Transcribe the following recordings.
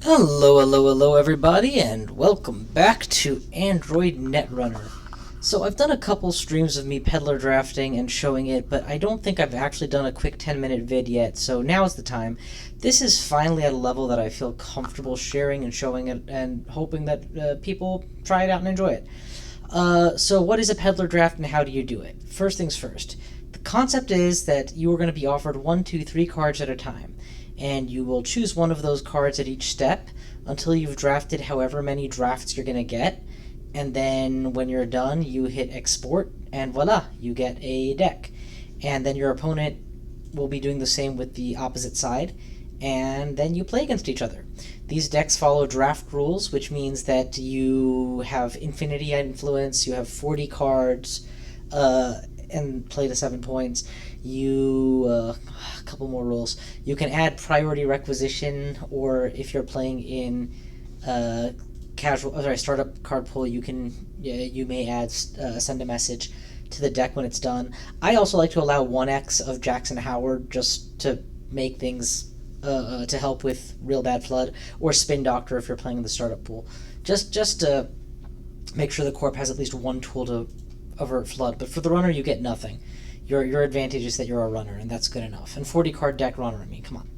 Hello everybody, and welcome back to Android Netrunner. So I've done a couple streams of me peddler drafting and showing it, but I don't think I've actually done a quick 10-minute vid yet, so now's the time. This is finally at a level that I feel comfortable sharing and showing it, and hoping that people try it out and enjoy it. So what is a peddler draft and how do you do it? First things first. The concept is that you are going to be offered 1, 2, 3 cards at a time, and you will choose one of those cards at each step until you've drafted however many drafts you're going to get, and then when you're done you hit export and voila, you get a deck. And then your opponent will be doing the same with the opposite side, and then you play against each other. These decks follow draft rules, which means that you have infinity influence, you have 40 cards, and play to 7 points. A couple more rules. You can add priority requisition, or if you're playing in startup card pool, you may add send a message to the deck when it's done. I also like to allow 1x of Jackson Howard just to make things to help with real bad flood, or spin doctor if you're playing in the startup pool. Just to make sure the corp has at least one tool to avert flood. But for the runner, you get nothing. Your advantage is that you're a runner, and that's good enough. And 40 card deck runner, I mean, come on.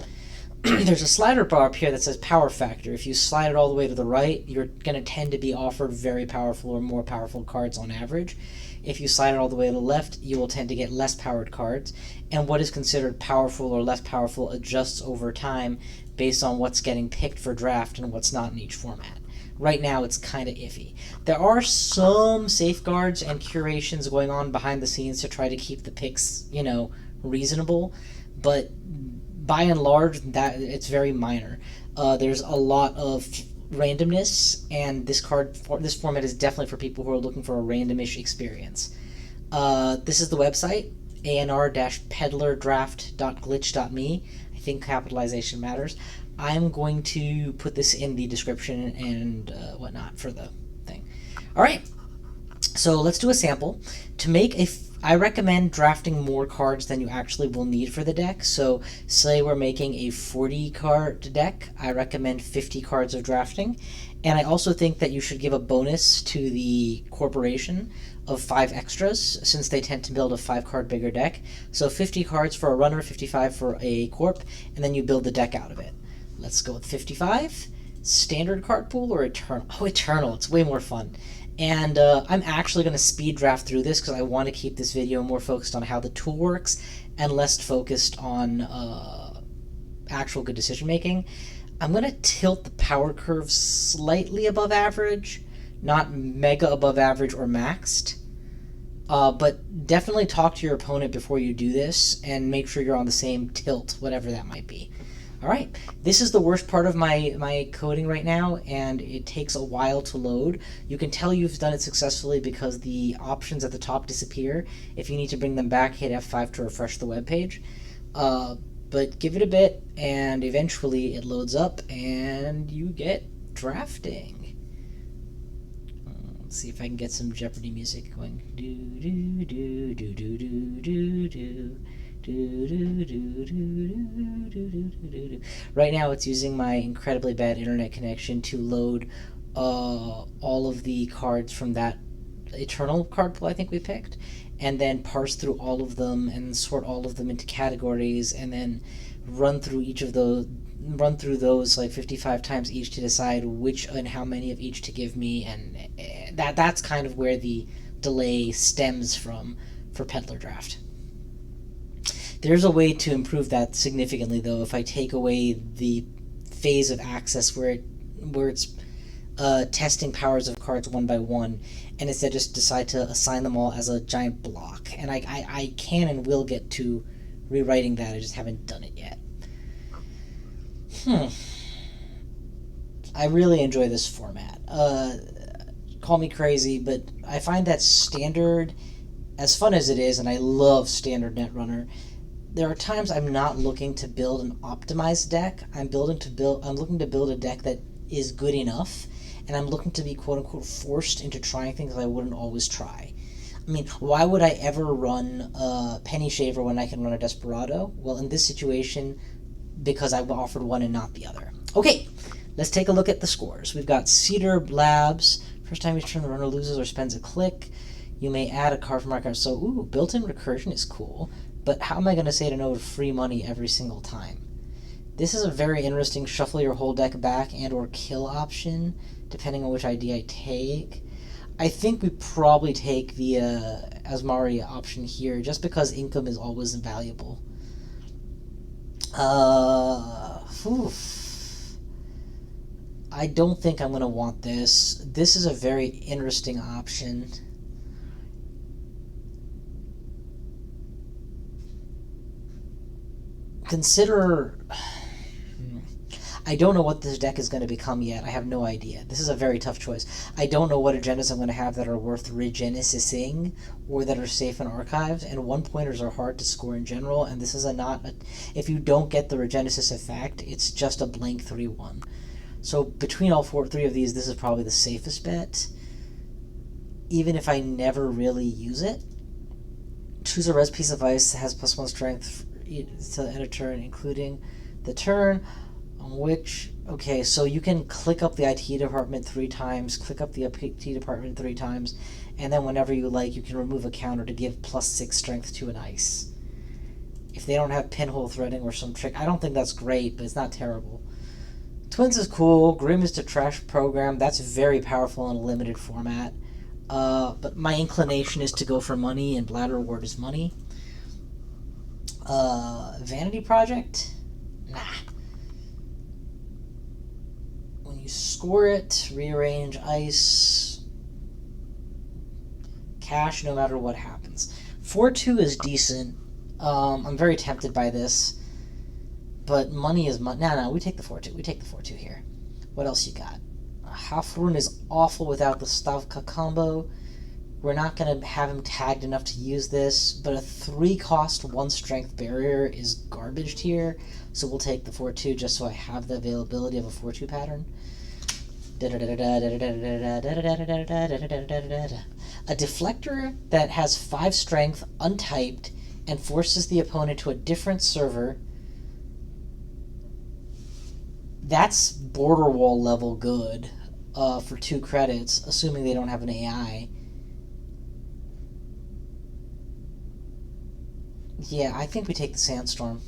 There's a slider bar up here that says power factor. If you slide it all the way to the right, you're going to tend to be offered very powerful or more powerful cards on average. If you slide it all the way to the left, you will tend to get less powered cards. And what is considered powerful or less powerful adjusts over time based on what's getting picked for draft and what's not in each format. Right now, it's kind of iffy. There are some safeguards and curations going on behind the scenes to try to keep the picks, reasonable, but by and large, that it's very minor. There's a lot of randomness, and this format is definitely for people who are looking for a randomish experience. This is the website, ANR-peddlerdraft.glitch.me. I think capitalization matters. I'm going to put this in the description and whatnot for the thing. Alright, so let's do a sample. To make I recommend drafting more cards than you actually will need for the deck. So say we're making a 40 card deck, I recommend 50 cards of drafting. And I also think that you should give a bonus to the corporation of 5 extras, since they tend to build a 5 card bigger deck. So 50 cards for a runner, 55 for a corp, and then you build the deck out of it. Let's go with 55. Standard card pool or Eternal? Oh, Eternal. It's way more fun. And I'm actually going to speed draft through this because I want to keep this video more focused on how the tool works and less focused on actual good decision making. I'm going to tilt the power curve slightly above average, not mega above average or maxed. But definitely talk to your opponent before you do this and make sure you're on the same tilt, whatever that might be. Alright, this is the worst part of my coding right now, and it takes a while to load. You can tell you've done it successfully because the options at the top disappear. If you need to bring them back, hit F5 to refresh the web page. But give it a bit, and eventually it loads up, and you get drafting. Let's see if I can get some Jeopardy music going. Right now it's using my incredibly bad internet connection to load all of the cards from that Eternal card pool I think we picked, and then parse through all of them and sort all of them into categories, and then run through those like 55 times each to decide which and how many of each to give me, and that's kind of where the delay stems from for Peddler Draft. There's a way to improve that significantly, though, if I take away the phase of access where it's testing powers of cards one by one, and instead just decide to assign them all as a giant block. And I can and will get to rewriting that, I just haven't done it yet. I really enjoy this format. Call me crazy, but I find that standard, as fun as it is, and I love standard Netrunner, there are times I'm not looking to build an optimized deck. I'm looking to build a deck that is good enough, and I'm looking to be quote-unquote forced into trying things I wouldn't always try. I mean, why would I ever run a Penny Shaver when I can run a Desperado? Well, in this situation, because I offered one and not the other. Okay, Let's take a look at the scores. We've got Cedar Labs. First time each turn the runner loses or spends a click, you may add a card from our card. So, ooh, built-in recursion is cool. But how am I going to say to no to free money every single time? This is a very interesting shuffle your whole deck back and or kill option, depending on which ID I take. I think we probably take the Asmari option here, just because income is always invaluable. I don't think I'm going to want this. This is a very interesting option. Consider... I don't know what this deck is going to become yet. I have no idea. This is a very tough choice. I don't know what agendas I'm going to have that are worth regenesising or that are safe in archives, and one-pointers are hard to score in general, and this is if you don't get the regenesis effect, it's just a blank 3-1. So between all three of these, this is probably the safest bet, even if I never really use it. Choose a res piece of ice that has +1 strength to the end of turn, including the turn on which... Okay, so you can click up the IT department 3 times, click up the IT department 3 times, and then whenever you like, you can remove a counter to give +6 strength to an ice. If they don't have pinhole threading or some trick, I don't think that's great, but it's not terrible. Twins is cool. Grim is to trash program. That's very powerful in a limited format. But my inclination is to go for money, and Bladder Ward is money. Vanity Project? Nah. When you score it, rearrange ice. Cash no matter what happens. 4-2 is decent. I'm very tempted by this. But money is money. No, we take the 4-2. We take the 4-2 here. What else you got? Hafrun is awful without the Stavka combo. We're not going to have him tagged enough to use this, but a 3-cost, 1-strength barrier is garbaged here, so we'll take the 4-2 just so I have the availability of a 4-2 pattern. A deflector that has 5 strength, untyped, and forces the opponent to a different server. That's border wall level good for 2 credits, assuming they don't have an AI. Yeah, I think we take the Sandstorm.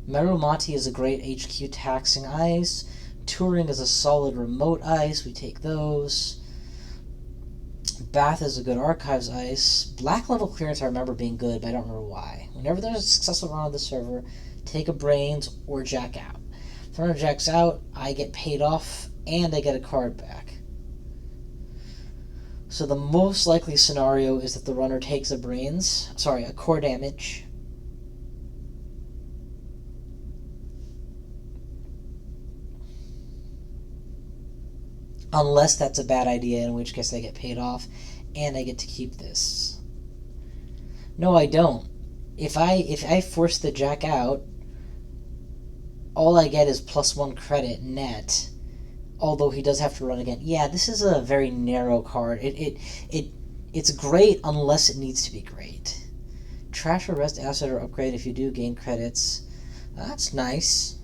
Merumati is a great HQ taxing ice. Turing is a solid remote ice. We take those. Bath is a good archives ice. Black level clearance I remember being good, but I don't remember why. Whenever there's a successful run on the server, take a brains or jack out. If the runner jacks out, I get paid off and I get a card back. So the most likely scenario is that the runner takes a core damage. Unless that's a bad idea, in which case I get paid off and I get to keep this. No, I don't. If I force the jack out, all I get is +1 credit net. Although he does have to run again. Yeah, this is a very narrow card. It's great unless it needs to be great. Trash or rest asset or upgrade if you do gain credits. That's nice.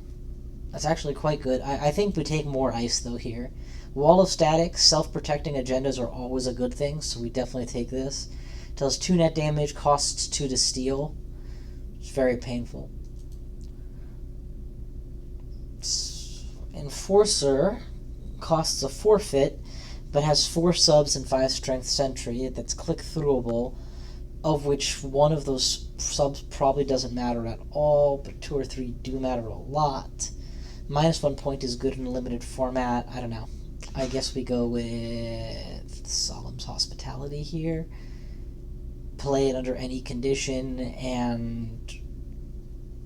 That's actually quite good. I think we take more ice though here. Wall of Static, self-protecting agendas are always a good thing, so we definitely take this. Does 2 net damage, costs 2 to steal. It's very painful. Enforcer costs a forfeit, but has 4 subs and 5 strength sentry that's click-throughable, of which one of those subs probably doesn't matter at all, but 2 or 3 do matter a lot. -1 point is good in a limited format. I don't know. I guess we go with Solemn's Hospitality here. Play it under any condition, and...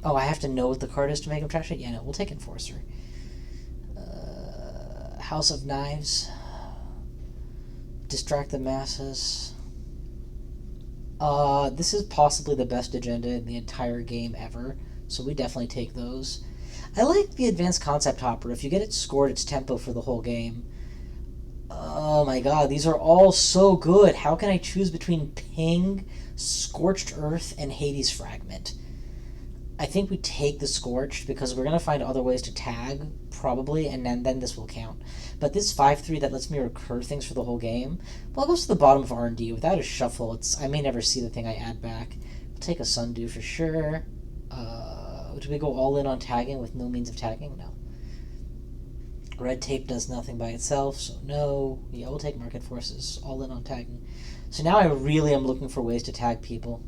Oh, I have to know what the card is to make him trash it? Yeah, no, we'll take Enforcer. House of Knives. Distract the masses. This is possibly the best agenda in the entire game ever, so we definitely take those. I like the Advanced Concept Hopper. If you get it scored, it's tempo for the whole game. Oh my god, these are all so good. How can I choose between Ping, Scorched Earth, and Hades Fragment? I think we take the Scorched because we're going to find other ways to tag, probably, and then this will count. But this 5-3 that lets me recur things for the whole game, well, it goes to the bottom of R&D. Without a shuffle, I may never see the thing I add back. We'll take a Sundew for sure. Do we go all in on tagging with no means of tagging? No. Red tape does nothing by itself, so no. Yeah, we'll take market forces, all in on tagging. So now I really am looking for ways to tag people.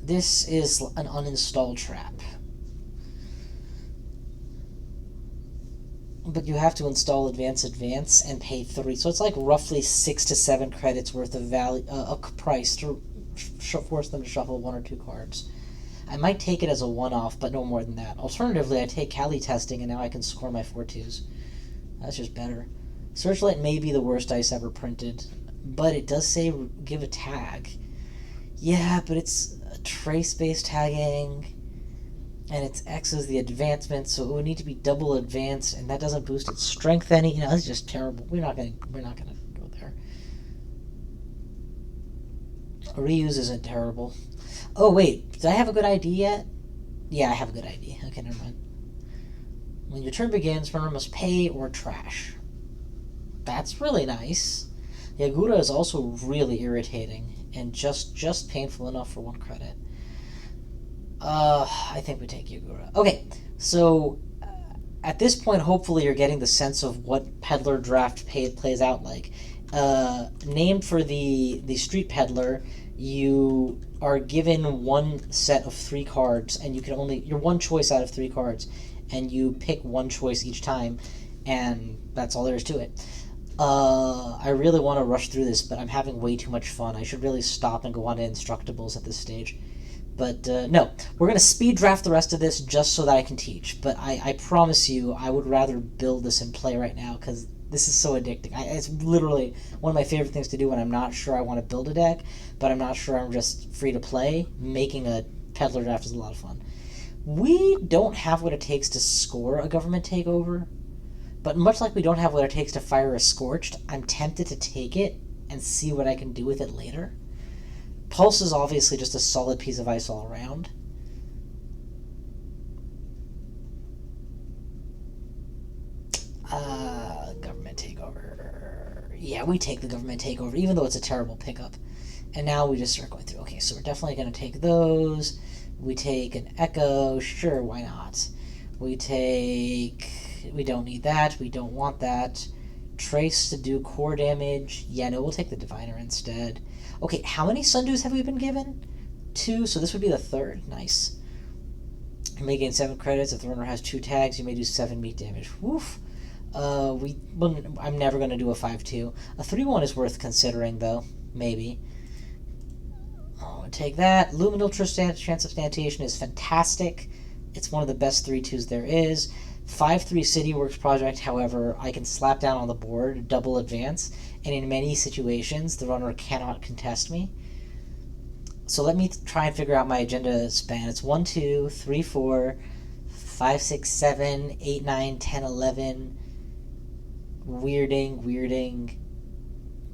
This is an uninstall trap. But you have to install advance and pay 3. So it's like roughly 6 to 7 credits worth of value, a price to force them to shuffle 1 or 2 cards. I might take it as a one-off, but no more than that. Alternatively, I take Cali testing, and now I can score my 4-2s. That's just better. Searchlight may be the worst dice ever printed, but it does say give a tag. Yeah, but it's trace-based tagging, and its X is the advancement, so it would need to be double advanced, and that doesn't boost its strength any. You know, it's just terrible. We're not gonna go there. Reuse isn't terrible. Oh wait, did I have a good idea yet? Yeah, I have a good idea. Okay, never mind. When your turn begins, runner must pay or trash. That's really nice. Yagura is also really irritating and just painful enough for 1 credit. I think we take Yagura. Okay, so at this point, hopefully you're getting the sense of what Peddler Draft plays out like. Named for the Street Peddler, you are given 1 set of 3 cards, and you're 1 choice out of 3 cards, and you pick 1 choice each time, and that's all there is to it. I really want to rush through this, but I'm having way too much fun. I should really stop and go on to Instructables at this stage. But no, we're going to speed draft the rest of this just so that I can teach. But I promise you, I would rather build this and play right now, because this is so addicting. It's literally one of my favorite things to do when I'm not sure I want to build a deck, but I'm not sure I'm just free to play. Making a Peddler Draft is a lot of fun. We don't have what it takes to score a government takeover, but much like we don't have what it takes to fire a Scorched, I'm tempted to take it and see what I can do with it later. Pulse is obviously just a solid piece of ice all around. Government takeover. Yeah, we take the government takeover, even though it's a terrible pickup. And now we just start going through. Okay, so we're definitely going to take those. We take an Echo. Sure, why not? We don't need that. We don't want that. Trace to do core damage. Yeah, no, we'll take the Diviner instead. Okay, how many Sundews have we been given? 2, so this would be the 3rd. Nice. You may gain 7 credits. If the runner has 2 tags, you may do 7 meat damage. Woof. I'm never going to do a 5-2. A 3-1 is worth considering, though. Maybe. Oh, take that. Luminal Transubstantiation is fantastic. It's one of the best 3-2s there is. 5-3 City Works Project, however, I can slap down on the board, double advance, and in many situations, the runner cannot contest me. So let me try and figure out my agenda span. It's 1, 2, 3, 4, 5, 6, 7, 8, 9, 10, 11. Weirding.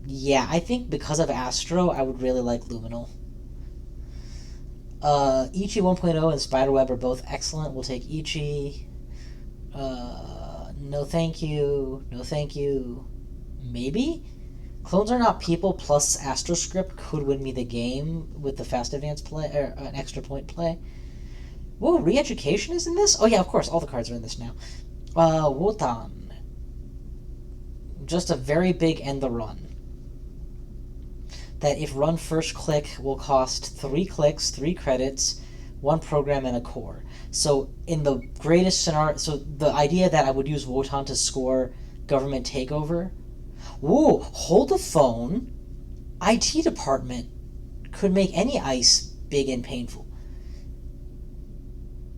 Yeah, I think because of Astro, I would really like Luminal. Ichi 1.0 and Spiderweb are both excellent. We'll take Ichi. No thank you. No thank you. Maybe? Clones Are Not People plus Astroscript could win me the game with the fast advance play, or an extra point play. Whoa, Re-Education is in this? Oh yeah, of course, all the cards are in this now. Wotan. Just a very big end the run. That if run first click will cost 3 clicks, 3 credits, 1 program, and a core. So in the greatest scenario, so the idea that I would use Wotan to score government takeover. Whoa, hold the phone. IT department could make any ice big and painful.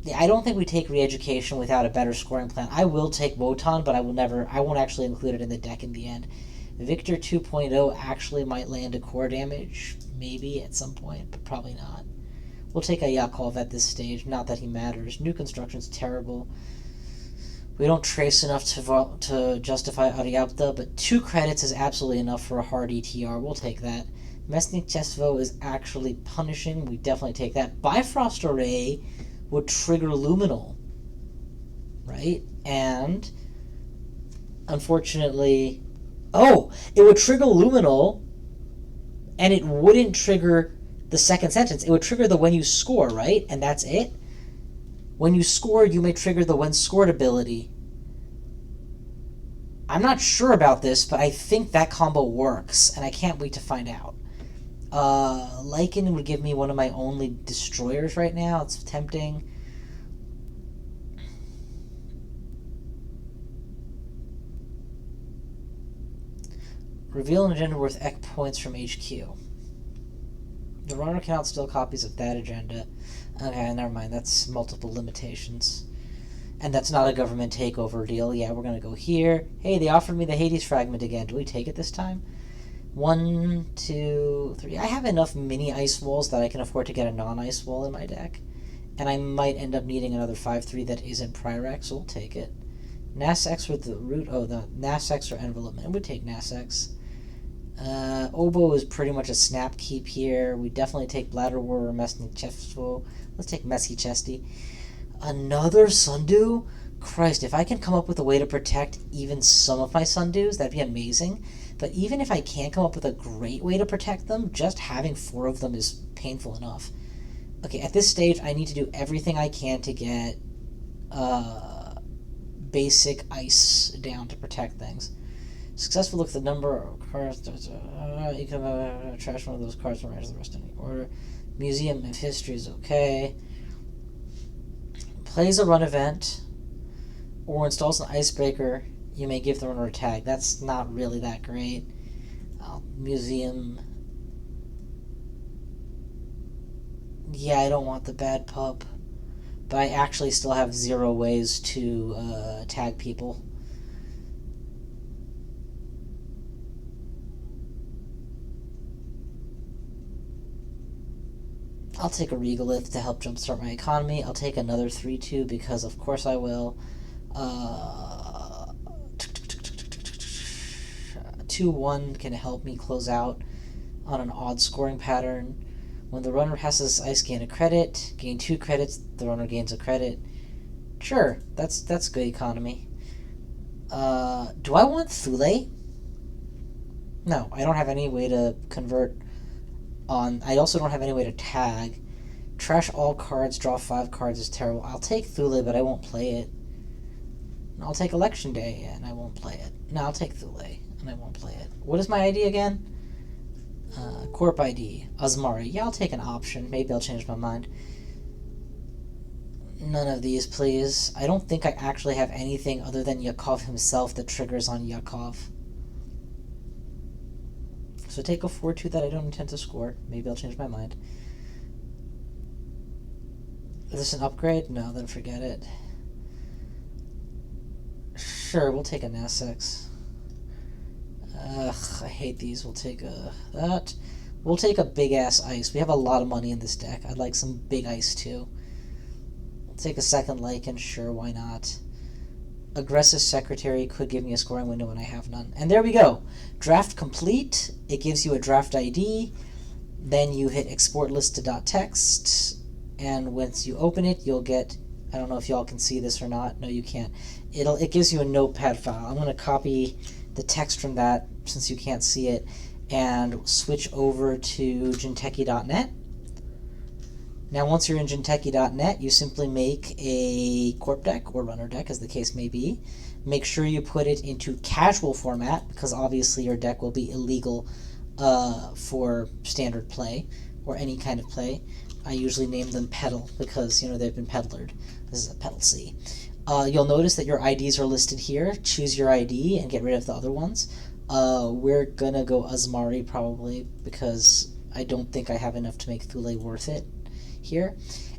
Yeah, I don't think we take Re-Education without a better scoring plan. I will take Wotan, but I won't actually include it in the deck in the end. Victor 2.0 actually might land a core damage, maybe at some point, but probably not. We'll take a Yakov at this stage, not that he matters. New construction's terrible. We don't trace enough to justify Ariapta, but 2 credits is absolutely enough for a hard ETR. We'll take that. Mesnik Chesvo is actually punishing. We definitely take that. Bifrost Array would trigger Luminal, right? And unfortunately, it would trigger Luminal, and it wouldn't trigger the second sentence. It would trigger the when you score, right? And that's it. When you score, you may trigger the when scored ability. I'm not sure about this, but I think that combo works, and I can't wait to find out. Lycan would give me one of my only destroyers right now. It's tempting. Reveal an agenda worth X points from HQ. The runner cannot steal copies of that agenda. Okay, never mind. That's multiple limitations. And that's not a government takeover deal. Yeah, we're going to go here. Hey, they offered me the Hades fragment again. Do we take it this time? 1, 2, 3. I have enough mini ice walls that I can afford to get a non-ice wall in my deck. And I might end up needing another 5-3 that isn't Prirex, so we'll take it. Nass-X with the root. Oh, the Nass-X or Envelopment. I would take Nass-X. Oboe is pretty much a snap keep here. We definitely take Bladder War or Messy Chesto. Let's take Messy Chesty. Another Sundew? Christ, if I can come up with a way to protect even some of my Sundews, that'd be amazing. But even if I can't come up with a great way to protect them, just having 4 of them is painful enough. Okay, at this stage, I need to do everything I can to get basic ice down to protect things. Successful look at the number of cards. You can trash one of those cards and arrange the rest in any order. Museum of History is okay. Plays a run event or installs an icebreaker. You may give the runner a tag. That's not really that great. Museum. Yeah, I don't want the bad pup. But I actually still have 0 ways to tag people. I'll take a Regalith to help jumpstart my economy. I'll take another 3-2 because of course I will. 2-1 can help me close out on an odd scoring pattern. When the runner passes ice, gain a credit. Gain 2 credits, the runner gains a credit. Sure, that's good economy. Do I want Thule? No, I don't have any way to convert on. I also don't have any way to tag. Trash all cards, draw 5 cards is terrible. I'll take Thule, but I won't play it. I'll take Election Day, and I won't play it. No, I'll take Thule, and I won't play it. What is my ID again? Corp ID. Azmari. Yeah, I'll take an option. Maybe I'll change my mind. None of these, please. I don't think I actually have anything other than Yakov himself that triggers on Yakov. So take a 4-2 that I don't intend to score. Maybe I'll change my mind. Is this an upgrade? No, then forget it. Sure, we'll take a Nass-X. Ugh, I hate these. We'll take that. We'll take a big-ass ice. We have a lot of money in this deck. I'd like some big ice, too. We'll take a second Lycan. Sure, why not? Aggressive Secretary could give me a scoring window, and I have none. And there we go. Draft complete. It gives you a draft ID. Then you hit export list to .text. And once you open it, you'll get... I don't know if y'all can see this or not. No, you can't. It gives you a notepad file. I'm going to copy the text from that, since you can't see it, and switch over to Jinteki.net. Now, once you're in Jinteki.net, you simply make a corp deck, or runner deck, as the case may be. Make sure you put it into casual format, because obviously your deck will be illegal for standard play, or any kind of play. I usually name them Peddle, because, they've been peddlered. This is a Peddle C. You'll notice that your IDs are listed here. Choose your ID and get rid of the other ones. We're gonna go Azmari probably, because I don't think I have enough to make Thule worth it here.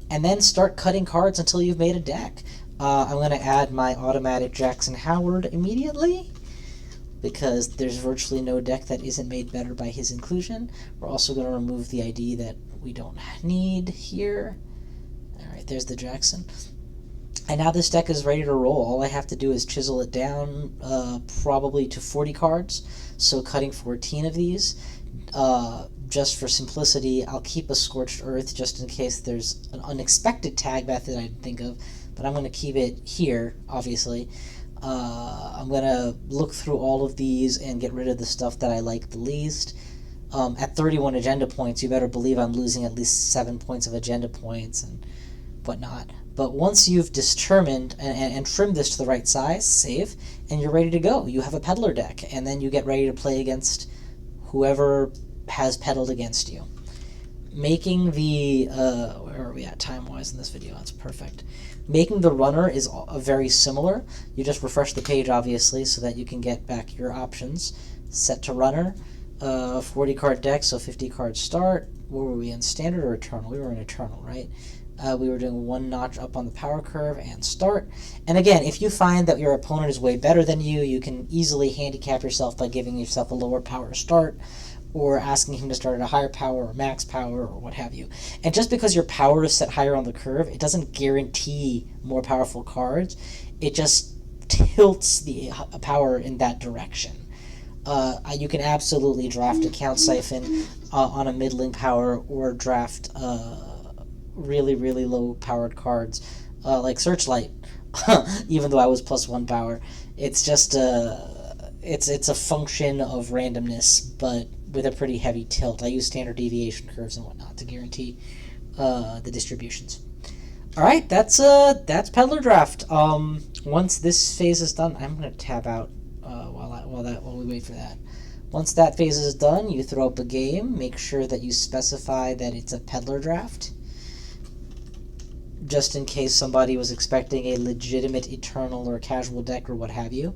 And then start cutting cards until you've made a deck. I'm gonna add my automatic Jackson Howard immediately, because there's virtually no deck that isn't made better by his inclusion. We're also gonna remove the ID that we don't need here. Alright, there's the Jackson. And now this deck is ready to roll. All I have to do is chisel it down probably to 40 cards. So cutting 14 of these. Just for simplicity, I'll keep a Scorched Earth just in case there's an unexpected tag method I'd think of, but I'm going to keep it here, obviously. I'm going to look through all of these and get rid of the stuff that I like the least. At 31 agenda points, you better believe I'm losing at least 7 points of agenda points and whatnot. But once you've determined and trimmed this to the right size, save, and you're ready to go. You have a peddler deck, and then you get ready to play against whoever has peddled against you. Making the, where are we at time-wise in this video? That's perfect. Making the runner is very similar. You just refresh the page, obviously, so that you can get back your options. Set to runner, 40 card deck, so 50 card start. What were we in, standard or eternal? We were in eternal, right? We were doing one notch up on the power curve and start. And again, if you find that your opponent is way better than you, you can easily handicap yourself by giving yourself a lower power start, or asking him to start at a higher power or max power or what have you. And just because your power is set higher on the curve, it doesn't guarantee more powerful cards. It just tilts the power in that direction. You can absolutely draft a Count Siphon on a middling power, or draft really, really low powered cards like Searchlight, even though I was +1 power. It's just it's a function of randomness, but with a pretty heavy tilt. I use standard deviation curves and whatnot to guarantee the distributions. All right, that's Peddler Draft. Once this phase is done, I'm gonna tab out while we wait for that. Once that phase is done, you throw up a game. Make sure that you specify that it's a Peddler Draft, just in case somebody was expecting a legitimate Eternal or casual deck or what have you,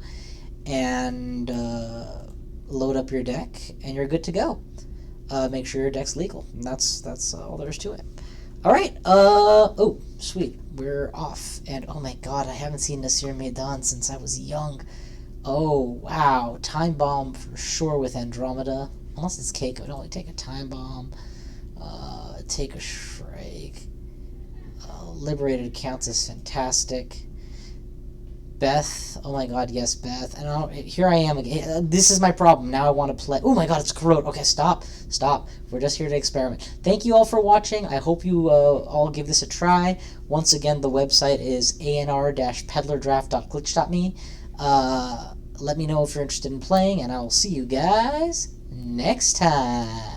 and load up your deck, and you're good to go. Make sure your deck's legal, and that's all there is to it. All right. Oh, sweet. We're off, and oh my God, I haven't seen Nasir Maidan since I was young. Oh wow, Time Bomb for sure with Andromeda. Unless it's Keiko, I'd only take a Time Bomb. Take a Shrike. Liberated counts as fantastic. Beth, oh my God, yes, Beth. And here I am again. This is my problem. Now I want to play. Oh my God, it's Corrode. Okay, stop. We're just here to experiment. Thank you all for watching. I hope you all give this a try. Once again, the website is anr-peddlerdraft.glitch.me. Let me know if you're interested in playing, and I will see you guys next time.